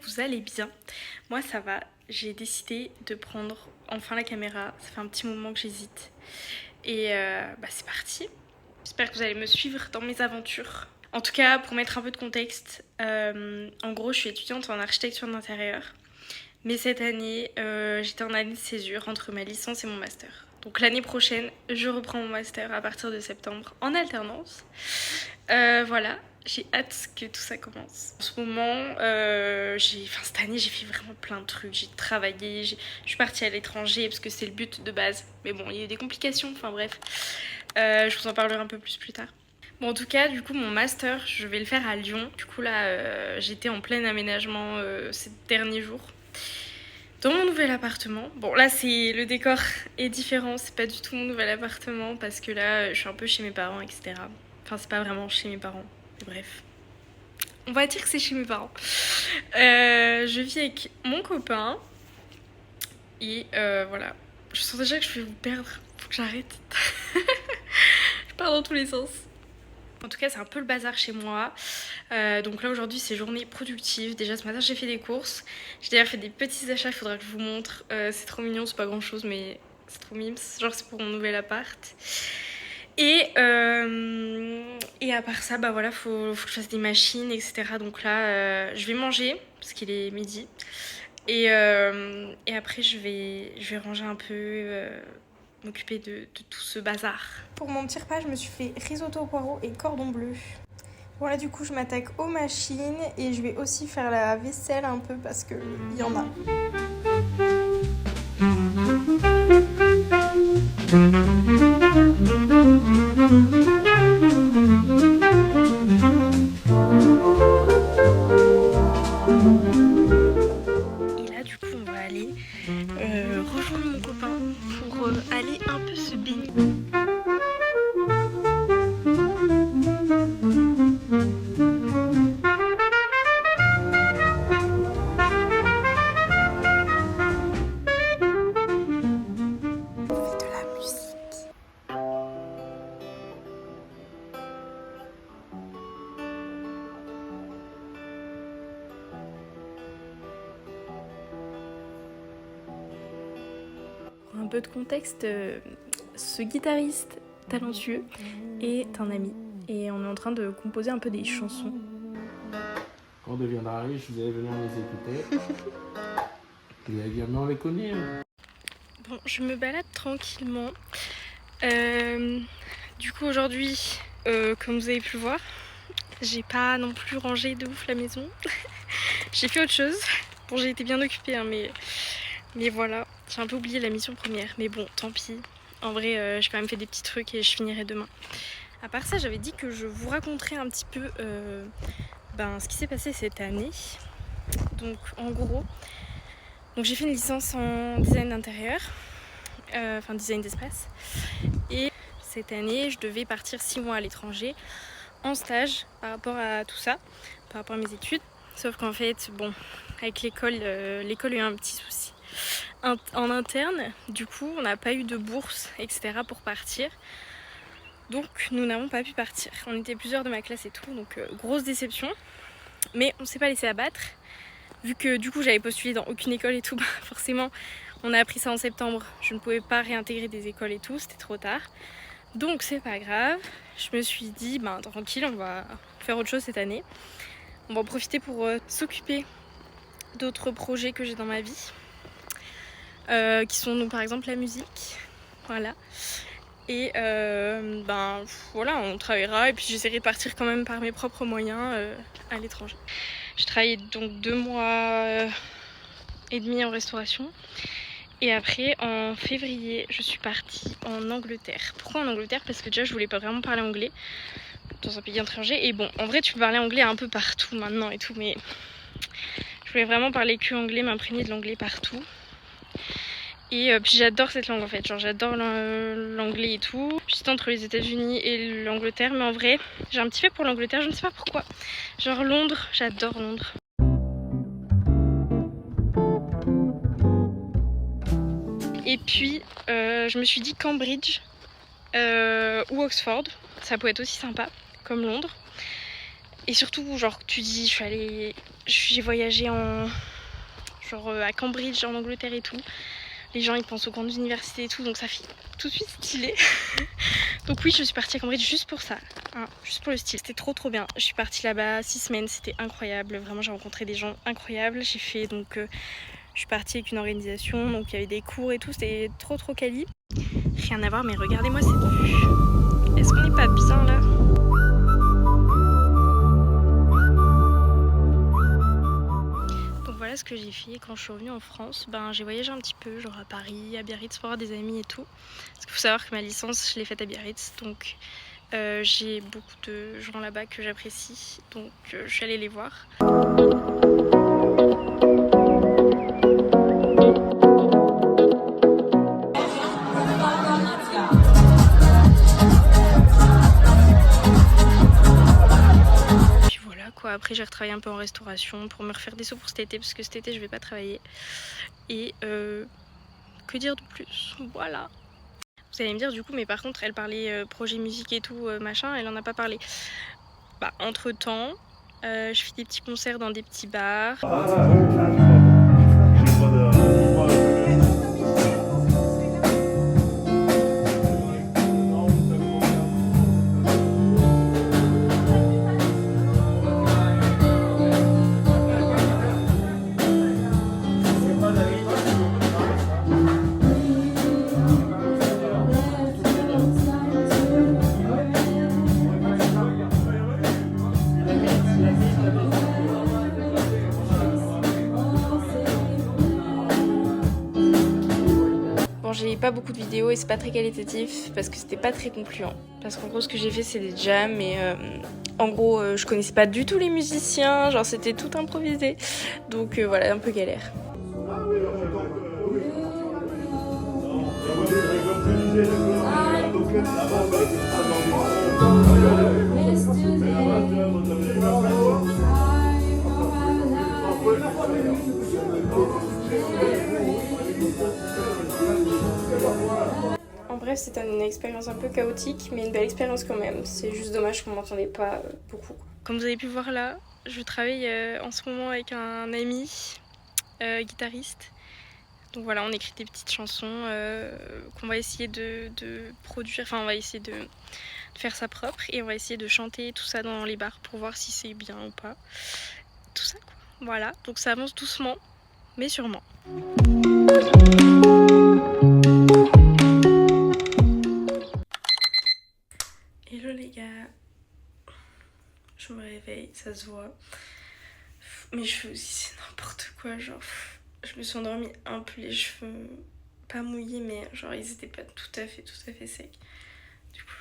vous allez bien. Moi ça va, j'ai décidé de prendre enfin la caméra, ça fait un petit moment que j'hésite. Et c'est parti. J'espère que vous allez me suivre dans mes aventures. En tout cas, pour mettre un peu de contexte, en gros je suis étudiante en architecture d'intérieur. Mais cette année, j'étais en année de césure entre ma licence et mon master. Donc l'année prochaine, je reprends mon master à partir de septembre en alternance. Voilà, j'ai hâte que tout ça commence. En ce moment, cette année, j'ai fait vraiment plein de trucs. J'ai travaillé, je suis partie à l'étranger parce que c'est le but de base. Mais bon, il y a eu des complications, enfin bref. Je vous en parlerai un peu plus tard. Bon, en tout cas, du coup, mon master, je vais le faire à Lyon. Du coup, là, j'étais en plein aménagement ces derniers jours. Dans mon nouvel appartement. Bon, là, le décor est différent. C'est pas du tout mon nouvel appartement parce que là, je suis un peu chez mes parents, etc. Enfin, c'est pas vraiment chez mes parents. Mais bref. On va dire que c'est chez mes parents. Je vis avec mon copain. Et voilà. Je sens déjà que je vais vous perdre. Faut que j'arrête. Je pars dans tous les sens. En tout cas, c'est un peu le bazar chez moi. Donc là, aujourd'hui, c'est journée productive. Déjà, ce matin, j'ai fait des courses. J'ai d'ailleurs fait des petits achats, il faudra que je vous montre. C'est trop mignon, c'est pas grand-chose, mais c'est trop mimes. Genre, c'est pour mon nouvel appart. Et à part ça, bah voilà, faut que je fasse des machines, etc. Donc là, je vais manger, parce qu'il est midi. Et après, je vais ranger un peu... m'occuper de tout ce bazar. Pour mon petit repas, je me suis fait risotto au poireau et cordon bleu. Voilà, du coup, je m'attaque aux machines et je vais aussi faire la vaisselle un peu parce qu'il y en a. Et là, du coup, on va aller rejoindre mon copain pour aller un peu se baigner. Un peu de contexte, ce guitariste talentueux est un ami et on est en train de composer un peu des chansons. Quand on deviendra riche, vous allez venir les écouter. Vous allez bien les connaître. Bon, je me balade tranquillement. Du coup, aujourd'hui, comme vous avez pu le voir, j'ai pas non plus rangé de ouf la maison. J'ai fait autre chose. Bon, j'ai été bien occupée, hein, mais voilà. J'ai un peu oublié la mission première, mais bon, tant pis. En vrai, j'ai quand même fait des petits trucs et je finirai demain. À part ça, j'avais dit que je vous raconterais un petit peu ce qui s'est passé cette année. Donc, en gros, j'ai fait une licence en design d'intérieur, design d'espace. Et cette année, je devais partir 6 mois à l'étranger en stage par rapport à tout ça, par rapport à mes études. Sauf qu'en fait, bon, avec l'école, l'école a eu un petit souci en interne. Du coup, on n'a pas eu de bourse, etc. pour partir. Donc, nous n'avons pas pu partir. On était plusieurs de ma classe et tout, donc grosse déception. Mais on s'est pas laissé abattre. Vu que du coup, j'avais postulé dans aucune école et tout, forcément, on a appris ça en septembre. Je ne pouvais pas réintégrer des écoles et tout, c'était trop tard. Donc, c'est pas grave. Je me suis dit, tranquille, on va faire autre chose cette année. On va en profiter pour s'occuper d'autres projets que j'ai dans ma vie. Qui sont donc par exemple la musique. Voilà. Et voilà, on travaillera et puis j'essaierai de partir quand même par mes propres moyens à l'étranger. J'ai travaillé donc 2 mois et demi en restauration. Et après, en février, je suis partie en Angleterre. Pourquoi en Angleterre? Parce que déjà, je voulais pas vraiment parler anglais dans un pays étranger. Et bon, en vrai, tu peux parler anglais un peu partout maintenant et tout, mais je voulais vraiment parler que anglais, m'imprégner de l'anglais partout. Et puis j'adore cette langue en fait, genre j'adore l'anglais et tout. J'étais entre les États-Unis et l'Angleterre, mais en vrai, j'ai un petit fait pour l'Angleterre, je ne sais pas pourquoi. Genre Londres, j'adore Londres. Et puis je me suis dit Cambridge ou Oxford, ça peut être aussi sympa comme Londres. Et surtout, genre, tu dis, j'ai voyagé à Cambridge, en Angleterre et tout. Les gens, ils pensent aux grandes universités et tout, donc ça fait tout de suite stylé. Donc oui, je suis partie à Cambridge juste pour ça, hein, juste pour le style. C'était trop bien. Je suis partie là-bas 6 semaines, c'était incroyable. Vraiment, j'ai rencontré des gens incroyables. Je suis partie avec une organisation, donc il y avait des cours et tout, c'était trop quali. Rien à voir, mais regardez-moi cette vue. Est-ce qu'on n'est pas bien là? Donc voilà ce que j'ai fait quand je suis revenue en France. J'ai voyagé un petit peu, genre à Paris, à Biarritz pour voir des amis et tout. Parce qu'il faut savoir que ma licence, je l'ai faite à Biarritz, donc j'ai beaucoup de gens là-bas que j'apprécie, donc je suis allée les voir. Puis voilà quoi, après j'ai retravaillé un peu en restauration pour me refaire des sous pour cet été, parce que cet été je vais pas travailler. Et que dire de plus? Voilà. Vous allez me dire du coup, mais par contre elle parlait projet musique et tout, machin, elle en a pas parlé. Entre temps, je fais des petits concerts dans des petits bars. Bon, j'ai pas beaucoup de vidéos et c'est pas très qualitatif parce que c'était pas très concluant. Parce qu'en gros, ce que j'ai fait, c'est des jams et en gros, je connaissais pas du tout les musiciens, genre c'était tout improvisé. Donc voilà, un peu galère. En bref, c'était une expérience un peu chaotique, mais une belle expérience quand même. C'est juste dommage qu'on m'entendait pas beaucoup. Comme vous avez pu voir là, je travaille en ce moment avec un ami guitariste. Donc voilà, on écrit des petites chansons qu'on va essayer de produire, enfin on va essayer de faire ça propre et on va essayer de chanter tout ça dans les bars pour voir si c'est bien ou pas. Tout ça quoi. Voilà, donc ça avance doucement, mais sûrement. Hello les gars, je me réveille, ça se voit. Mes cheveux aussi c'est n'importe quoi, genre je me suis endormie un peu les cheveux, pas mouillés mais genre ils étaient pas tout à fait secs. Du coup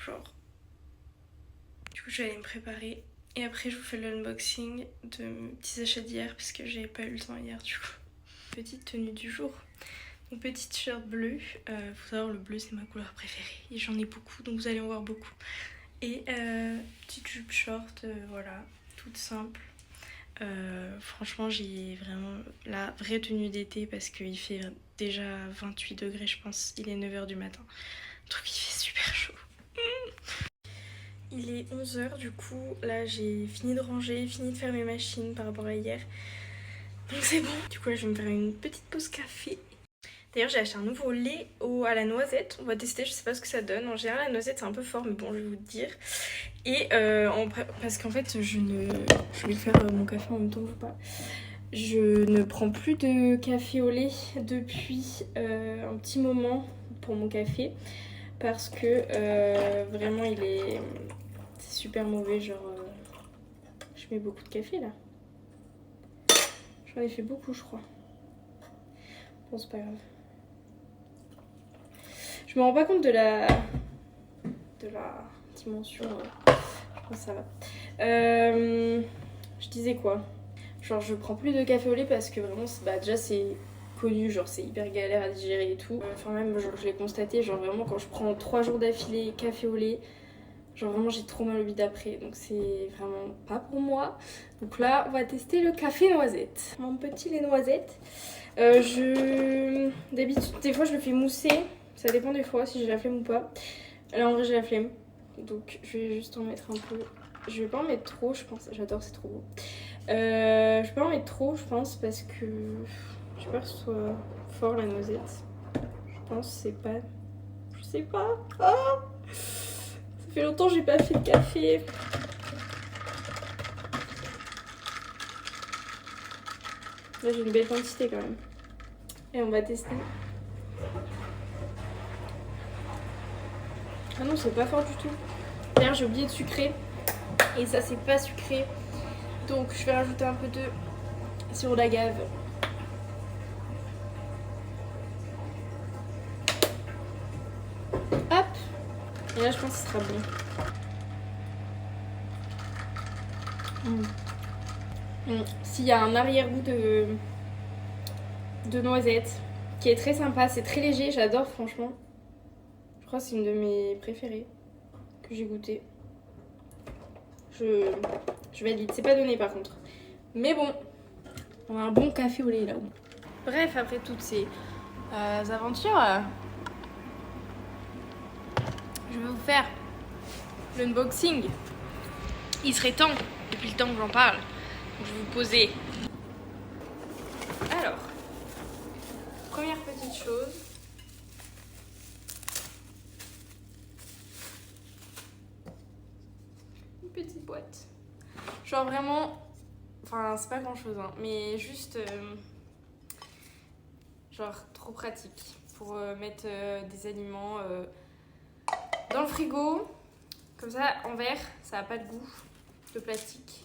je vais aller me préparer et après je vous fais l'unboxing de mes petits achats d'hier parce que j'avais pas eu le temps hier du coup. Petite tenue du jour. Une petite t-shirt bleue, faut savoir le bleu c'est ma couleur préférée et j'en ai beaucoup donc vous allez en voir beaucoup. Et petite jupe short, voilà, toute simple. Franchement j'ai vraiment la vraie tenue d'été parce qu'il fait déjà 28 degrés je pense, il est 9h du matin. Donc il fait super chaud. Il est 11h du coup, là j'ai fini de ranger, fini de faire mes machines par rapport à hier. Donc c'est bon. Du coup là je vais me faire une petite pause café. D'ailleurs j'ai acheté un nouveau lait à la noisette, on va tester, je sais pas ce que ça donne. En général la noisette c'est un peu fort mais bon je vais vous le dire. Et parce qu'en fait je vais faire mon café en même temps ou pas. Je ne prends plus de café au lait depuis un petit moment pour mon café. Parce que vraiment c'est super mauvais, genre je mets beaucoup de café là. J'en ai fait beaucoup je crois. Bon c'est pas grave. Je me rends pas compte de la dimension, je pense que ça va. Je disais quoi? Genre je prends plus de café au lait parce que vraiment déjà c'est connu, genre c'est hyper galère à digérer et tout. Enfin même genre je l'ai constaté, genre vraiment quand je prends 3 jours d'affilée café au lait, genre vraiment j'ai trop mal au bide après, donc c'est vraiment pas pour moi. Donc là on va tester le café noisette. Mon petit lait noisette. D'habitude des fois je le fais mousser, ça dépend des fois si j'ai la flemme ou pas. Là en vrai j'ai la flemme, donc je vais juste en mettre un peu Je vais pas en mettre trop, je pense. J'adore, c'est trop beau. Je vais pas en mettre trop, je pense, parce que j'ai peur que ce soit fort la noisette. Je pense que c'est pas. Je sais pas. Ah, ça fait longtemps que j'ai pas fait de café. Là, j'ai une belle quantité quand même. Et on va tester. Ah non, c'est pas fort du tout. D'ailleurs, j'ai oublié de sucrer. Et ça, c'est pas sucré. Donc, je vais rajouter un peu de sirop d'agave. Hop. Et là, je pense que ce sera bon. S'il y a un arrière-goût de noisette qui est très sympa, c'est très léger, j'adore franchement. Je crois que c'est une de mes préférées que j'ai goûté. Je valide, c'est pas donné par contre. Mais bon, on a un bon café au lait là. Bref, après toutes ces aventures, je vais vous faire l'unboxing. Il serait temps, depuis le temps que j'en parle. Donc je vais vous poser. Alors, première petite chose. Une petite boîte. Genre vraiment, enfin c'est pas grand chose hein, mais juste genre trop pratique pour mettre des aliments dans le frigo. Comme ça en verre, ça a pas de goût de plastique.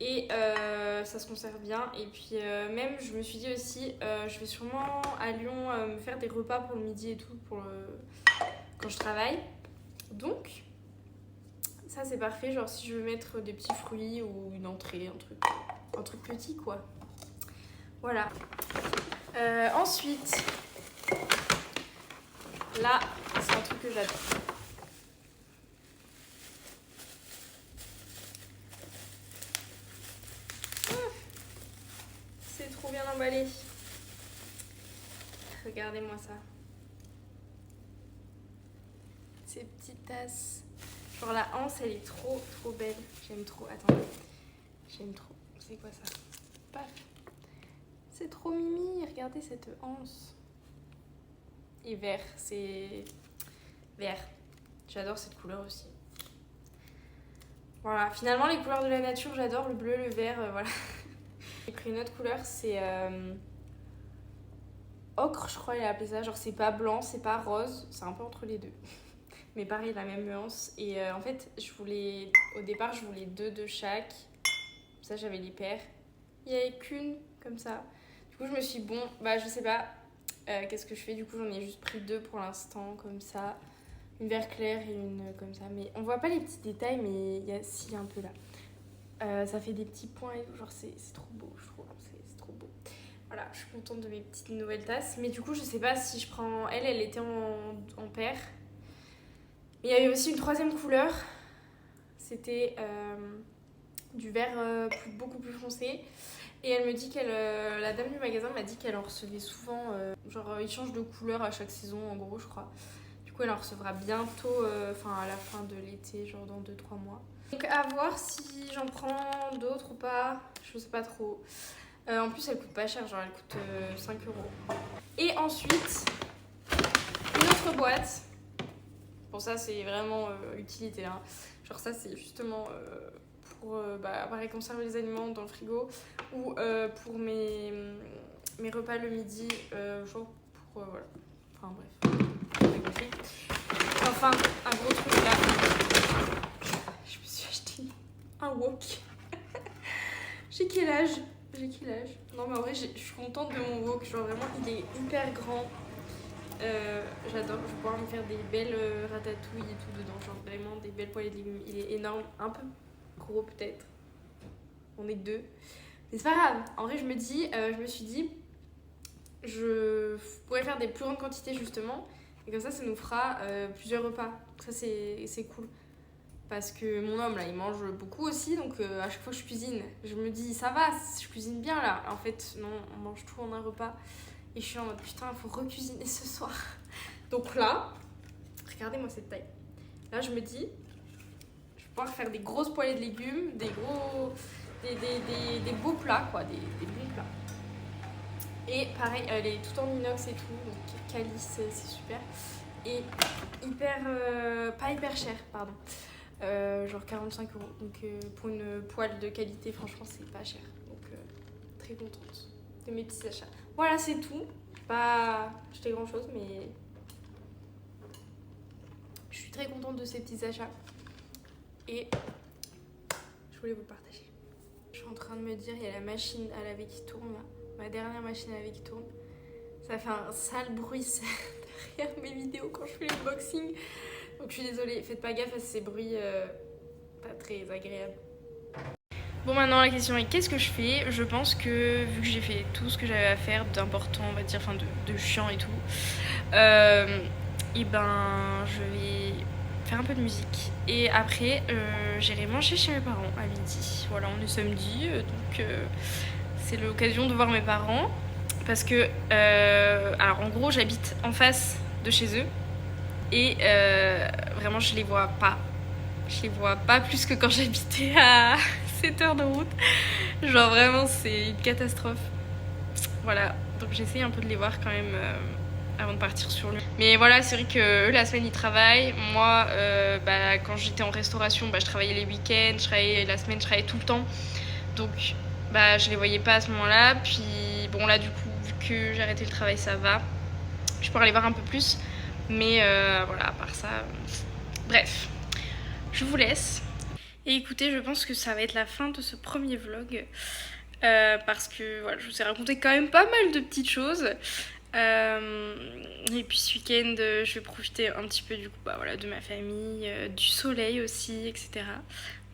Et ça se conserve bien. Et puis même, je me suis dit aussi, je vais sûrement à Lyon me faire des repas pour le midi et tout quand je travaille. Donc, ça c'est parfait. Genre si je veux mettre des petits fruits ou une entrée, un truc petit quoi. Voilà. Ensuite, là, c'est un truc que j'adore. C'est trop bien emballé. Regardez-moi ça. Ces petites tasses. Genre la anse, elle est trop belle. J'aime trop. Attendez. J'aime trop. C'est quoi ça? Paf. C'est trop mimi. Regardez cette anse. Et vert. C'est vert. J'adore cette couleur aussi. Voilà. Finalement, les couleurs de la nature, j'adore. Le bleu, le vert, voilà. J'ai pris une autre couleur. C'est ocre, je crois, il a appelé ça. Genre, c'est pas blanc, c'est pas rose. C'est un peu entre les deux. Mais pareil, la même nuance. Et en fait, au départ, je voulais 2 de chaque. Ça, j'avais les paires. Il n'y avait qu'une comme ça. Du coup, je me suis dit, bon, bah, je sais pas. Qu'est-ce que je fais? Du coup, j'en ai juste pris 2 pour l'instant, comme ça. Une vert clair et une comme ça. Mais on voit pas les petits détails, mais il y a si un peu là. Ça fait des petits points et tout. Genre, c'est trop beau, je trouve. C'est trop beau. Voilà, je suis contente de mes petites nouvelles tasses. Mais du coup, je sais pas si je prends. Elle était en paire. Il y avait aussi une 3e couleur, c'était du vert beaucoup plus foncé. Et elle me dit la dame du magasin m'a dit qu'elle en recevait souvent, genre ils changent de couleur à chaque saison en gros je crois. Du coup elle en recevra bientôt, à la fin de l'été, genre dans 2-3 mois. Donc à voir si j'en prends d'autres ou pas, je sais pas trop. En plus elle coûte pas cher, genre elle coûte 5 €. Et ensuite, une autre boîte. Bon ça c'est vraiment utilité hein. Genre ça c'est justement pour pareil, conserver les aliments dans le frigo ou pour mes repas le midi, genre pour voilà. Enfin bref, vous avez compris. Enfin un gros truc là. Je me suis acheté un wok. J'ai quel âge? Non mais en vrai je suis contente de mon wok, genre vraiment il est hyper grand. J'adore, je vais pouvoir me faire des belles ratatouilles et tout dedans, genre vraiment des belles poêlées de légumes. Il est énorme, un peu gros peut-être. On est 2. Mais c'est pas grave. En vrai, je me suis dit, je pourrais faire des plus grandes quantités justement. Et comme ça nous fera plusieurs repas. Donc ça, c'est cool. Parce que mon homme, là, il mange beaucoup aussi. Donc à chaque fois que je cuisine, je me dis, ça va, je cuisine bien là. En fait, non, on mange tout en un repas. Et je suis en mode putain, il faut recuisiner ce soir. Donc là, regardez-moi cette taille. Là, je me dis, je pouvoir faire des grosses poêlées de légumes, des beaux plats, quoi, des bons plats. Et pareil, elle est tout en inox et tout, donc calice, c'est super. Et pas hyper cher, pardon. Genre 45 €. Donc pour une poêle de qualité, franchement, c'est pas cher. Donc très contente de mes petits achats. Voilà, c'est tout. Pas acheté grand chose, mais je suis très contente de ces petits achats. Et je voulais vous le partager. Je suis en train de me dire, il y a la machine à laver qui tourne là. Ma dernière machine à laver qui tourne. Ça fait un sale bruit derrière mes vidéos quand je fais l'unboxing. Donc je suis désolée, faites pas gaffe à ces bruits pas très agréables. Bon, maintenant la question est qu'est-ce que je fais? Je pense que vu que j'ai fait tout ce que j'avais à faire d'important, on va dire, enfin de chiant et tout, et ben je vais faire un peu de musique. Et après, j'irai manger chez mes parents à midi. Voilà, on est samedi, donc c'est l'occasion de voir mes parents. Parce que, alors en gros, j'habite en face de chez eux. Et vraiment, je les vois pas. Je les vois pas plus que quand j'habitais à 7 heures de route. Genre vraiment, c'est une catastrophe. Voilà, donc j'essaye un peu de les voir quand même avant de partir sur lui. Mais voilà, c'est vrai que eux, la semaine, ils travaillent. Moi, quand j'étais en restauration, je travaillais les week-ends, je travaillais la semaine, je travaillais tout le temps. Donc, je les voyais pas à ce moment-là. Puis, bon, là, du coup, vu que j'ai arrêté le travail, ça va. Je pourrais les voir un peu plus. Mais voilà, à part ça... Bref, je vous laisse. Et écoutez, je pense que ça va être la fin de ce premier vlog. Parce que voilà, je vous ai raconté quand même pas mal de petites choses. Et puis ce week-end, je vais profiter un petit peu du coup, de ma famille, du soleil aussi, etc.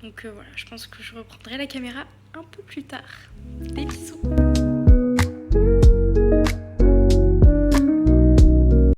Donc voilà, je pense que je reprendrai la caméra un peu plus tard. Des bisous.